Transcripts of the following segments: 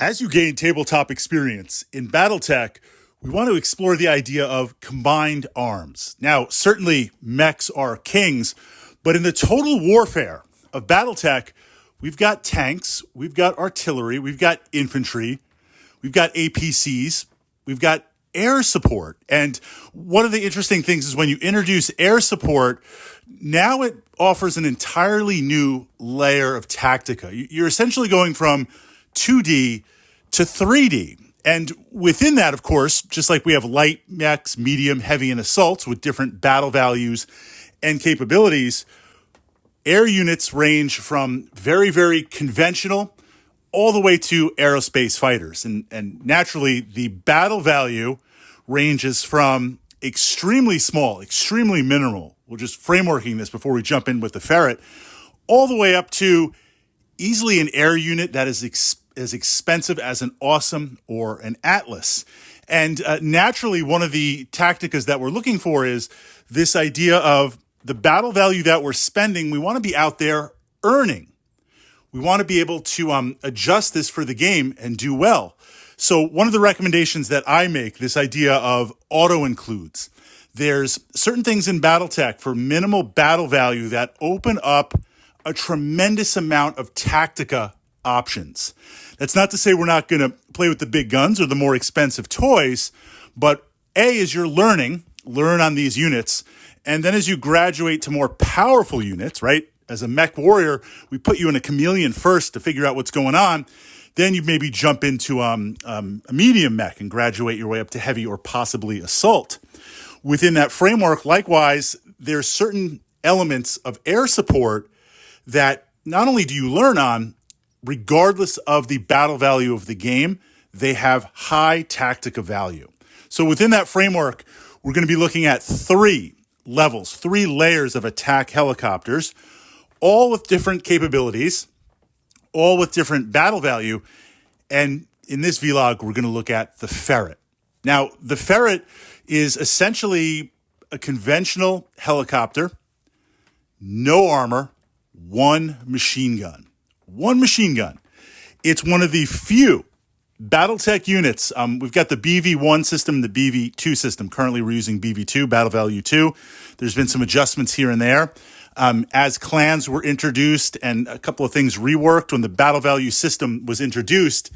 As you gain tabletop experience in Battletech, we want to explore the idea of combined arms. Now, certainly mechs are kings, but in the total warfare of Battletech, we've got tanks, we've got artillery, we've got infantry, we've got APCs, we've got air support. And one of the interesting things is when you introduce air support, now it offers an entirely new layer of tactica. You're essentially going from 2D to 3D. And within that, of course, just like we have light mechs, medium, heavy, and assaults with different battle values and capabilities, air units range from very, very conventional all the way to aerospace fighters. And naturally, the battle value ranges from extremely small, extremely minimal. We're just frameworking this before we jump in with the Ferret, all the way up to easily an air unit that is as expensive as an Awesome or an Atlas. And naturally, one of the tacticas that we're looking for is this idea of the battle value that we're spending. We want to be out there earning. We want to be able to adjust this for the game and do well. So one of the recommendations that I make, this idea of auto includes, there's certain things in Battletech for minimal battle value that open up a tremendous amount of tactica options. That's not to say we're not going to play with the big guns or the more expensive toys, but as you're learn on these units, and then as you graduate to more powerful units, right? As a mech warrior, we put you in a chameleon first to figure out what's going on. Then you maybe jump into a medium mech and graduate your way up to heavy or possibly assault. Within that framework, likewise, there's certain elements of air support that not only do you learn on, regardless of the battle value of the game, they have high tactica value. So within that framework, we're going to be looking at 3 levels, 3 layers of attack helicopters, all with different capabilities, all with different battle value. And in this vlog, we're going to look at the Ferret. Now, the Ferret is essentially a conventional helicopter, no armor, 1 machine gun. 1 machine gun. It's one of the few Battletech units. We've got the BV1 system, the BV2 system. Currently, we're using BV2, Battle Value 2. There's been some adjustments here and there. As clans were introduced and a couple of things reworked when the Battle Value system was introduced,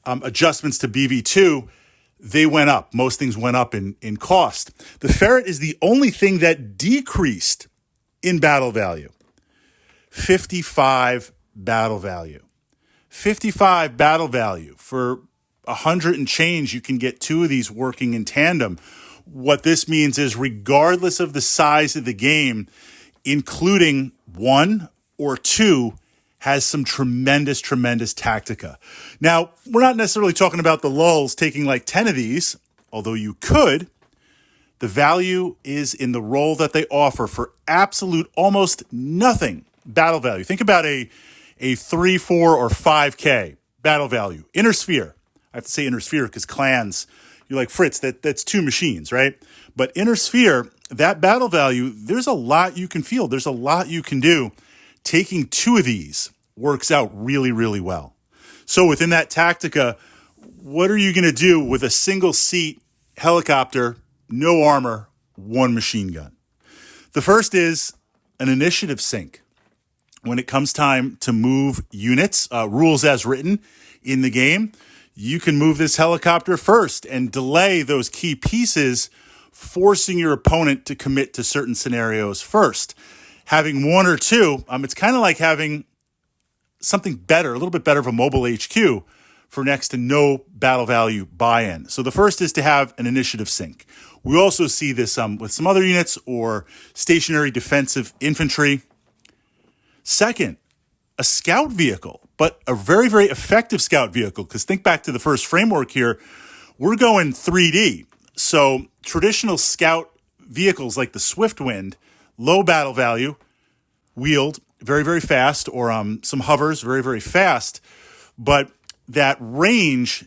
adjustments to BV2, they went up. Most things went up in cost. The Ferret is the only thing that decreased in battle value. 55 battle value. 55 battle value. For 100 and change, you can get 2 of these working in tandem. What this means is regardless of the size of the game, including 1 or 2 has some tremendous tactica. Now, we're not necessarily talking about the lulls taking like 10 of these, although you could. The value is in the role that they offer for absolute almost nothing battle value. Think about a 3, 4, or 5K battle value. Inner Sphere. I have to say Inner Sphere because clans, you're like, Fritz, that's 2 machines, right? But Inner Sphere, that battle value, there's a lot you can feel. There's a lot you can do. Taking 2 of these works out really, really well. So within that tactica, what are you going to do with a single seat helicopter, no armor, 1 machine gun? The first is an initiative sync. When it comes time to move units, rules as written in the game, you can move this helicopter first and delay those key pieces, forcing your opponent to commit to certain scenarios first. Having 1 or 2, it's kind of like having something better, a little bit better of a mobile HQ for next to no battle value buy-in. So the first is to have an initiative sync. We also see this with some other units or stationary defensive infantry. Second, a scout vehicle, but a very, very effective scout vehicle. Because think back to the first framework here, we're going 3D. So traditional scout vehicles like the Swiftwind, low battle value, wheeled, very, very fast, or some hovers, very, very fast. But that range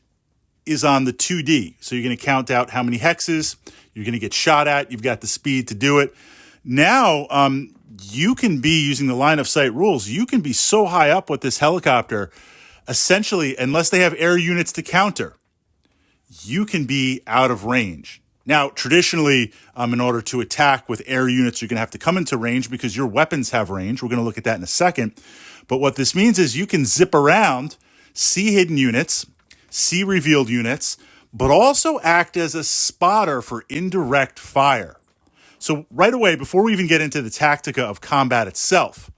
is on the 2D. So you're going to count out how many hexes you're going to get shot at. You've got the speed to do it. Now, you can be using the line of sight rules. You can be so high up with this helicopter Essentially, unless they have air units to counter, you can be out of range. Now, traditionally, in order to attack with air units, you're going to have to come into range because your weapons have range. We're going to look at that in a second. But what this means is you can zip around, see hidden units, see revealed units, but also act as a spotter for indirect fire. So right away, before we even get into the tactica of combat itself,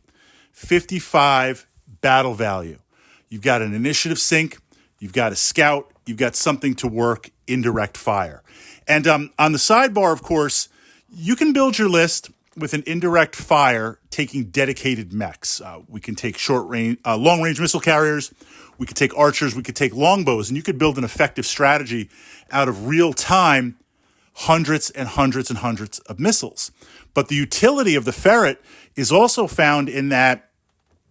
55 battle value. You've got an initiative sync, you've got a scout, you've got something to work, indirect fire. And on the sidebar, of course, you can build your list with an indirect fire taking dedicated mechs. We can take long-range missile carriers, we could take archers, we could take longbows, and you could build an effective strategy out of real-time hundreds and hundreds and hundreds of missiles. But the utility of the Ferret is also found in that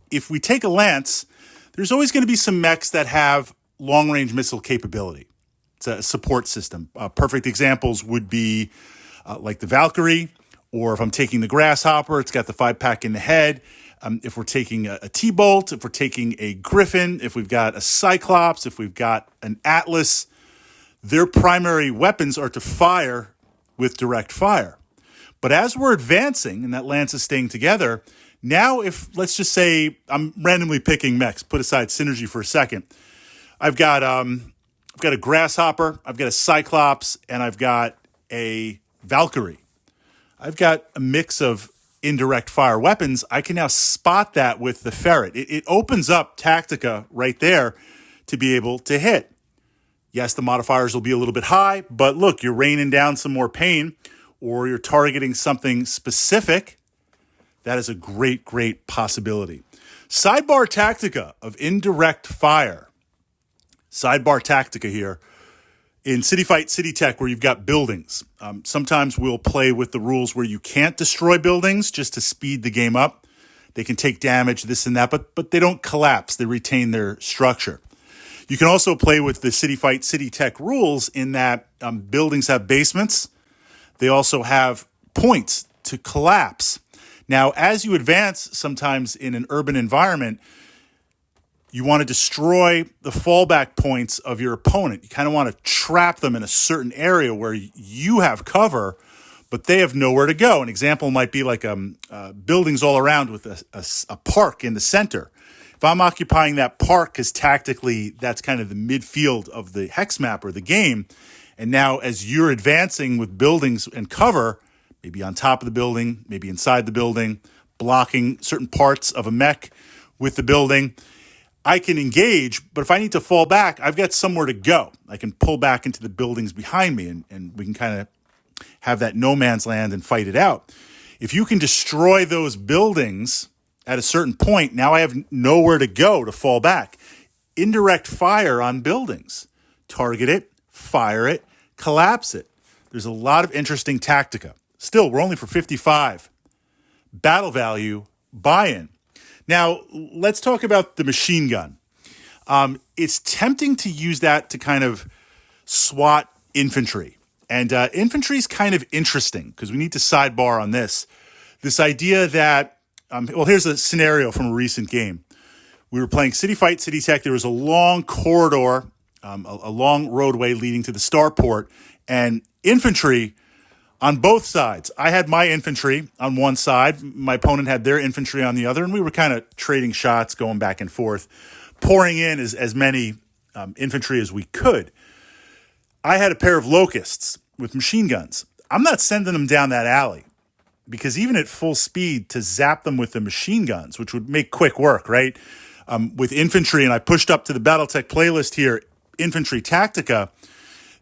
if we take a lance, there's always going to be some mechs that have long-range missile capability. It's a support system. Perfect examples would be like the Valkyrie, or if I'm taking the Grasshopper, it's got the 5-pack in the head. If we're taking a T-Bolt, if we're taking a Griffin, if we've got a Cyclops, if we've got an Atlas, their primary weapons are to fire with direct fire. But as we're advancing, and that lance is staying together, now if, let's just say, I'm randomly picking mechs, put aside synergy for a second. I've got a Grasshopper, I've got a Cyclops, and I've got a Valkyrie. I've got a mix of indirect fire weapons. I can now spot that with the Ferret. It opens up Tactica right there to be able to hit. Yes, the modifiers will be a little bit high, but look, you're raining down some more pain, or you're targeting something specific. That is a great, great possibility. Sidebar Tactica of indirect fire. Sidebar Tactica here. In City Fight, City Tech, where you've got buildings, sometimes we'll play with the rules where you can't destroy buildings just to speed the game up. They can take damage, this and that, but they don't collapse. They retain their structure. You can also play with the City Fight, City Tech rules in that buildings have basements. They also have points to collapse. Now, as you advance, sometimes in an urban environment, you want to destroy the fallback points of your opponent. You kind of want to trap them in a certain area where you have cover, but they have nowhere to go. An example might be like buildings all around with a park in the center. If I'm occupying that park, because tactically that's kind of the midfield of the hex map or the game, and now as you're advancing with buildings and cover, maybe on top of the building, maybe inside the building, blocking certain parts of a mech with the building, I can engage, but if I need to fall back, I've got somewhere to go. I can pull back into the buildings behind me, and we can kind of have that no man's land and fight it out. If you can destroy those buildings at a certain point, now I have nowhere to go to fall back. Indirect fire on buildings. Target it, fire it, collapse it. There's a lot of interesting tactica. Still, we're only for 55. Battle value, buy-in. Now, let's talk about the machine gun. It's tempting to use that to kind of SWAT infantry. And infantry is kind of interesting because we need to sidebar on this. This idea that, here's a scenario from a recent game. We were playing City Fight, City Tech. There was a long corridor, a long roadway leading to the starport, and infantry on both sides. I had my infantry on one side. My opponent had their infantry on the other, and we were kind of trading shots, going back and forth, pouring in as many infantry as we could. I had a pair of locusts with machine guns. I'm not sending them down that alley because even at full speed to zap them with the machine guns, which would make quick work, right? With infantry, and I pushed up to the Battletech playlist here, Infantry Tactica,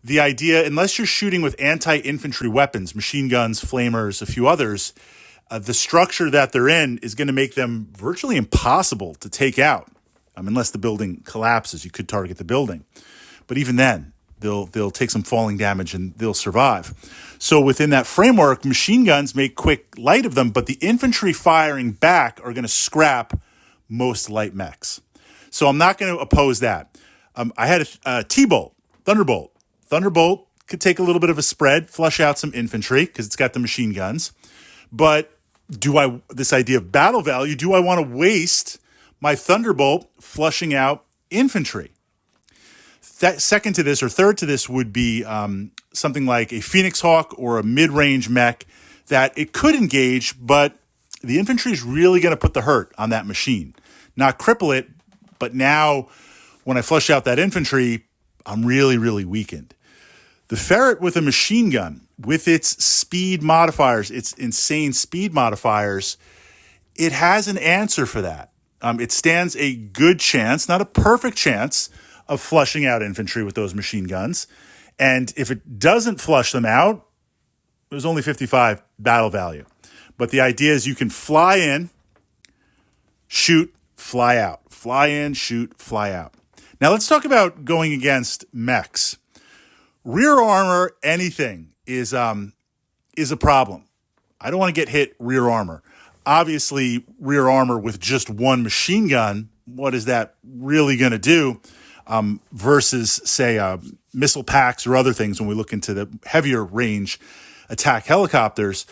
the idea, unless you're shooting with anti-infantry weapons, machine guns, flamers, a few others, the structure that they're in is going to make them virtually impossible to take out. Unless the building collapses, you could target the building. But even then, they'll take some falling damage and they'll survive. So within that framework, machine guns make quick light of them, but the infantry firing back are going to scrap most light mechs. So I'm not going to oppose that. I had a T-Bolt, Thunderbolt. Thunderbolt could take a little bit of a spread, flush out some infantry because it's got the machine guns. But this idea of battle value, do I want to waste my Thunderbolt flushing out infantry. Second to this, or third to this, would be something like a Phoenix Hawk or a mid-range mech that it could engage, but the infantry is really going to put the hurt on that machine. Not cripple it, but now when I flush out that infantry, I'm really, really weakened. The Ferret with a machine gun, with its speed modifiers, its insane speed modifiers, it has an answer for that. It stands a good chance, not a perfect chance, of flushing out infantry with those machine guns. And if it doesn't flush them out, there's only 55 battle value. But the idea is you can fly in, shoot, fly out. Fly in, shoot, fly out. Now let's talk about going against mechs. Rear armor, anything, is a problem. I don't want to get hit rear armor. Obviously, rear armor with just one machine gun, what is that really going to do versus, say, missile packs or other things when we look into the heavier range attack helicopters?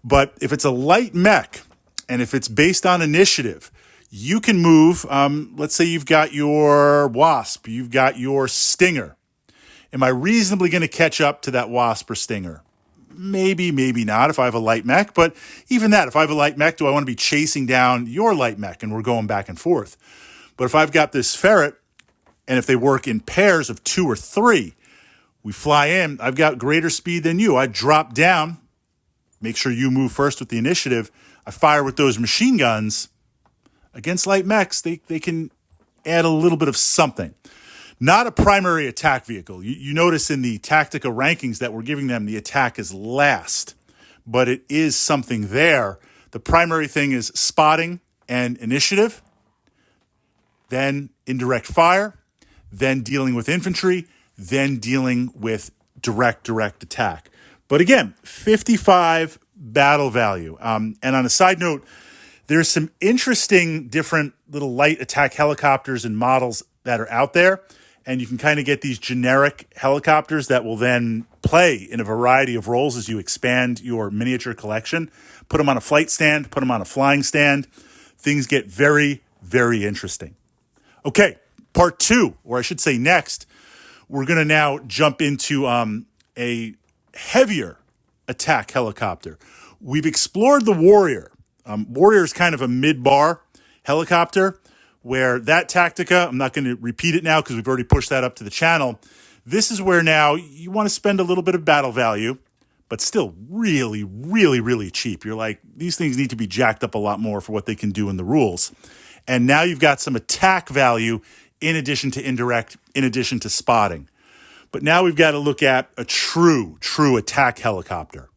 But if it's a light mech and if it's based on initiative, you can move, let's say you've got your Wasp, you've got your Stinger. Am I reasonably going to catch up to that Wasp or Stinger? Maybe, maybe not if I have a light mech. But even that, if I have a light mech, do I want to be chasing down your light mech and we're going back and forth? But if I've got this Ferret, and if they work in pairs of 2 or 3, we fly in, I've got greater speed than you. I drop down, make sure you move first with the initiative. I fire with those machine guns. Against light mechs, they can add a little bit of something. Not a primary attack vehicle. You notice in the Tactica rankings that we're giving them, the attack is last, but it is something there. The primary thing is spotting and initiative, then indirect fire, then dealing with infantry, then dealing with direct attack. But again, 55 battle value. And on a side note, there's some interesting different little light attack helicopters and models that are out there. And you can kind of get these generic helicopters that will then play in a variety of roles as you expand your miniature collection. Put them on a flight stand, put them on a flying stand. Things get very, very interesting. Okay, part 2, or I should say next, we're going to now jump into a heavier attack helicopter. We've explored the Warrior. Warrior is kind of a mid-bar helicopter where that Tactica, I'm not going to repeat it now because we've already pushed that up to the channel. This is where now you want to spend a little bit of battle value, but still really, really, really cheap. You're like, these things need to be jacked up a lot more for what they can do in the rules. And now you've got some attack value in addition to indirect, in addition to spotting. But now we've got to look at a true attack helicopter.